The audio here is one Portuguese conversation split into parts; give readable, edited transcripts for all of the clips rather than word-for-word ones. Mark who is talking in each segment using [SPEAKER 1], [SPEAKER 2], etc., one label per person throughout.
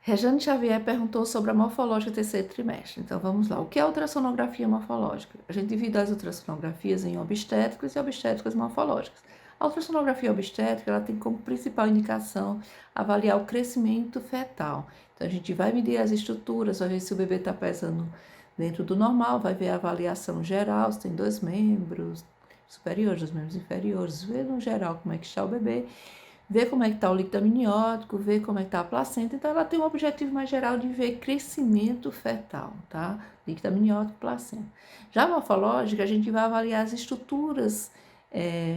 [SPEAKER 1] Rejane Xavier perguntou sobre a morfológica do terceiro trimestre. Então vamos lá. O que é ultrassonografia morfológica? A gente divide as ultrassonografias em obstétricas e obstétricas morfológicas. A ultrassonografia obstétrica ela tem como principal indicação avaliar o crescimento fetal. Então a gente vai medir as estruturas, vai ver se o bebê está pesando dentro do normal, vai ver a avaliação geral, se tem 2 membros superiores, 2 membros inferiores, ver no geral como é que está o bebê, ver como é que está o líquido amniótico, ver como é que está a placenta. Então, ela tem um objetivo mais geral de ver crescimento fetal, tá? Líquido amniótico, placenta. Já a morfológica, a gente vai avaliar as estruturas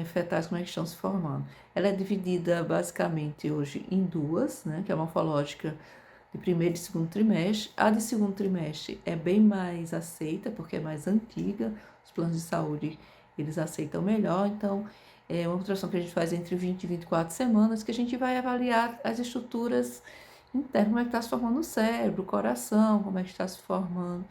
[SPEAKER 1] fetais, como é que estão se formando. Ela é dividida basicamente hoje em duas, né? Que é a morfológica de primeiro e segundo trimestre. A de segundo trimestre é bem mais aceita, porque é mais antiga. Os planos de saúde, eles aceitam melhor. Então, é uma ultrassom que a gente faz entre 20 e 24 semanas, que a gente vai avaliar as estruturas internas, como é que está se formando o cérebro, o coração, como é que está se formando,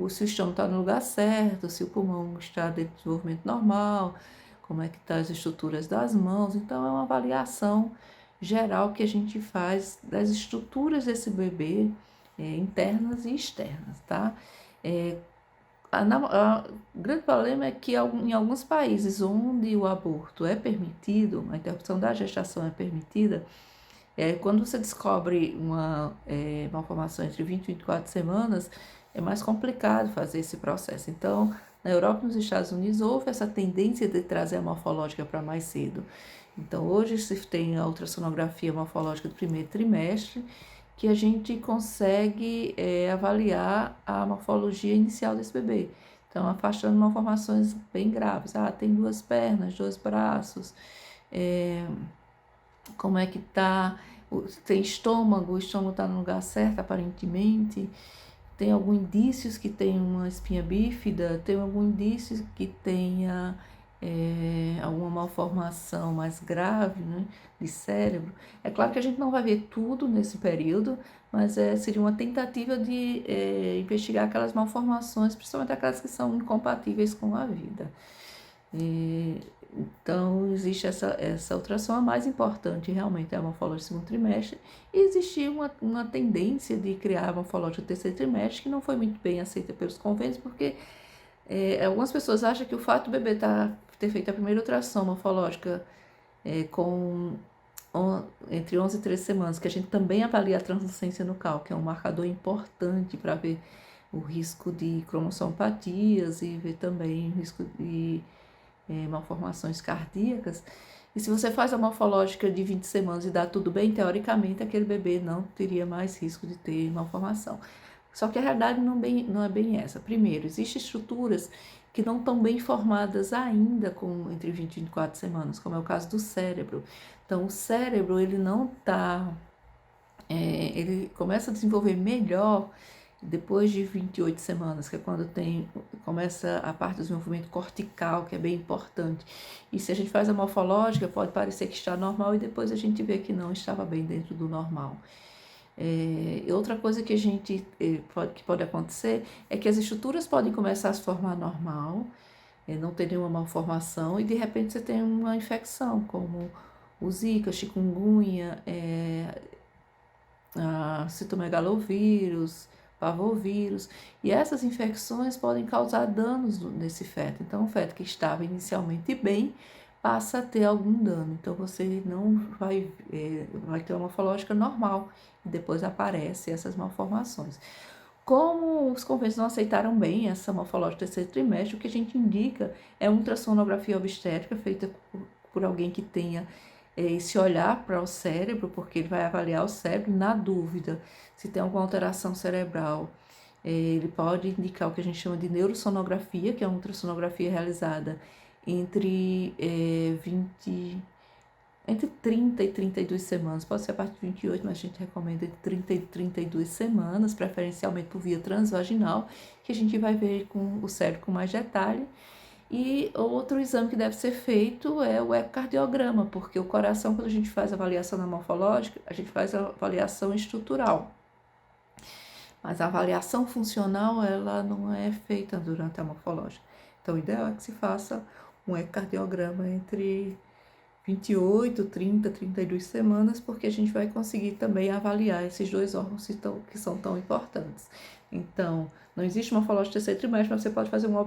[SPEAKER 1] se o estômago está no lugar certo, se o pulmão está dentro do desenvolvimento normal, como é que estão as estruturas das mãos. Então, é uma avaliação geral que a gente faz das estruturas desse bebê, internas e externas, tá? O grande problema é que em alguns países onde o aborto é permitido, a interrupção da gestação é permitida, quando você descobre uma malformação entre 20 e 24 semanas, é mais complicado fazer esse processo. Então, na Europa e nos Estados Unidos, houve essa tendência de trazer a morfológica para mais cedo. Então, hoje se tem a ultrassonografia morfológica do primeiro trimestre, que a gente consegue avaliar a morfologia inicial desse bebê. Então, afastando malformações bem graves. Tem 2 pernas, 2 braços, como é que tá, tem estômago, o estômago está no lugar certo, aparentemente. Tem algum indícios que tem uma espinha bífida, tem algum indício que tenha alguma malformação mais grave, né, de cérebro. É claro que a gente não vai ver tudo nesse período, mas seria uma tentativa de investigar aquelas malformações, principalmente aquelas que são incompatíveis com a vida. Então, existe essa ultrassom, a mais importante realmente é a morfologia do segundo trimestre, e existia uma tendência de criar a morfologia do terceiro trimestre, que não foi muito bem aceita pelos convênios, porque algumas pessoas acham que o fato do bebê ter feito a primeira ultrassom morfológica entre 11 e 13 semanas, que a gente também avalia a translucência nucal, que é um marcador importante para ver o risco de cromossomopatias e ver também o risco de malformações cardíacas. E se você faz a morfológica de 20 semanas e dá tudo bem, teoricamente aquele bebê não teria mais risco de ter malformação. Só que a realidade não é bem essa. Primeiro, existem estruturas que não estão bem formadas ainda entre 20 e 24 semanas, como é o caso do cérebro. Então, o cérebro, ele não está... ele começa a desenvolver melhor depois de 28 semanas, que é quando começa a parte do desenvolvimento cortical, que é bem importante. E se a gente faz a morfológica, pode parecer que está normal e depois a gente vê que não estava bem dentro do normal. Outra coisa que que pode acontecer é que as estruturas podem começar a se formar normal, não ter nenhuma malformação, e de repente você tem uma infecção, como o Zika, chikungunya, citomegalovírus, parvovírus, e essas infecções podem causar danos nesse feto. Então, o feto que estava inicialmente bem passa a ter algum dano. Então, você não vai ter uma morfológica normal e depois aparecem essas malformações. Como os convênios não aceitaram bem essa morfológica do terceiro trimestre, o que a gente indica é uma ultrassonografia obstétrica feita por alguém que tenha esse olhar para o cérebro, porque ele vai avaliar o cérebro. Na dúvida, se tem alguma alteração cerebral, ele pode indicar o que a gente chama de neurosonografia, que é uma ultrassonografia realizada entre 30 e 32 semanas, pode ser a partir de 28, mas a gente recomenda entre 30 e 32 semanas, preferencialmente por via transvaginal, que a gente vai ver com o cérebro com mais detalhe. E outro exame que deve ser feito é o ecocardiograma, porque o coração, quando a gente faz a avaliação na morfológica, a gente faz a avaliação estrutural. Mas a avaliação funcional, ela não é feita durante a morfológica. Então, o ideal é que se faça um ecocardiograma entre 28, 30, 32 semanas, porque a gente vai conseguir também avaliar esses dois órgãos que são tão importantes. Então, não existe morfológico do terceiro trimestre, mas você pode fazer uma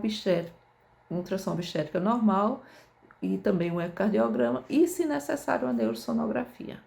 [SPEAKER 1] ultrassom obstétrica normal e também um ecocardiograma e, se necessário, uma neurosonografia.